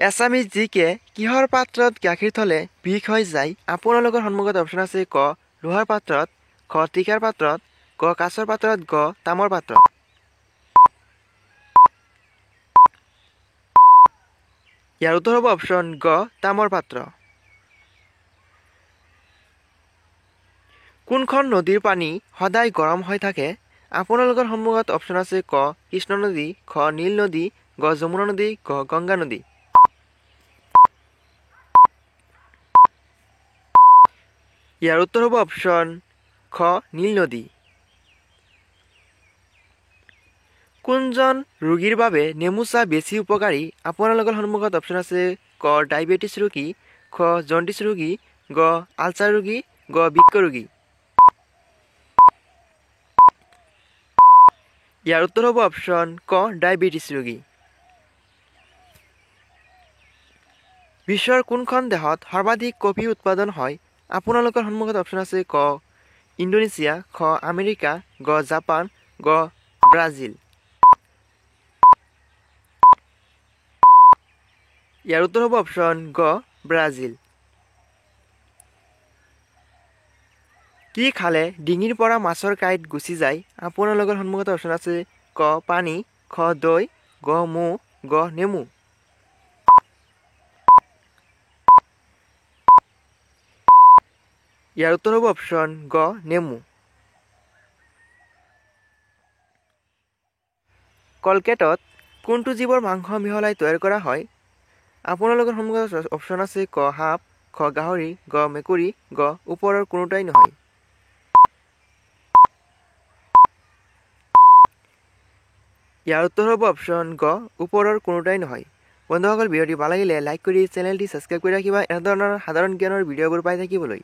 Assamese জিকে কিহৰ পাত্ৰত গাখীৰ থলে বিষ হৈ যায়? আপোনালোকৰ সন্মুখত অপশ্যন আছে ক লোহাৰ পাত্ৰত, খ টিকাৰ পাত্ৰত, ক কাঁচৰ পাত্ৰত, গ তামৰ পাত্ৰত। ইয়াৰ উত্তৰ হ'ব অপশ্যন গ তামৰ পাত্ৰ। কোনখন নদীৰ পানী সদায় গৰম হৈ থাকে? আপোনালোকৰ সন্মুখত অপশ্যন আছে ক কৃষ্ণ নদী, খ নীল নদী, গ যমুনা নদী, গ গংগা নদী। ইয়াৰ উত্তৰ হ'ব অপশ্যন খ নীল নদী। কোনজন ৰোগীৰ বাবে নেমু চাহ বেছি উপকাৰী? আপোনালোকৰ সন্মুখত অপশ্যন আছে ক ডায়েবেটিছ ৰোগী, খ জণ্ডিছ ৰোগী, গ আলচাৰ ৰোগী, গ বৃক্ক ৰোগী। ইয়াৰ উত্তৰ হ'ব অপশ্যন ক ডায়েবেটিছ ৰোগী। বিশ্বৰ কোনখন দেশত সৰ্বাধিক কফি উৎপাদন হয়? আপোনালোকৰ সন্মুখত অপশ্যন আছে ক ইণ্ডোনেছিয়া, খ আমেৰিকা, গ জাপান, গ ব্ৰাজিল। ইয়াৰ উত্তৰ হ'ব অপশ্যন গ ব্ৰাজিল। কি খালে ডিঙিৰ পৰা মাছৰ কাঁইট গুচি যায়? আপোনালোকৰ সন্মুখত অপশ্যন আছে ক পানী, খ দৈ, গ মৌ, গ নেমু। ইয়াৰ উত্তৰ হ'ব অপশ্যন গ নেমু। কলগেটত কোনটো জীৱৰ মাংস মিহলাই তৈয়াৰ কৰা হয়? আপোনালোকৰ সন্মুখত অপশ্যন আছে ক সাপ, খ গাহৰি, গ মেকুৰী, গ ওপৰৰ কোনোটাই নহয়। ইয়াৰ উত্তৰ হ'ব অপশ্যন গ ওপৰৰ কোনোটাই নহয়। বন্ধুসকল, ভিডিঅ'টি ভাল লাগিলে লাইক কৰি চেনেলটি ছাবস্ক্ৰাইব কৰি ৰাখিবা এনে ধৰণৰ সাধাৰণ জ্ঞানৰ ভিডিঅ'বোৰ পাই থাকিবলৈ।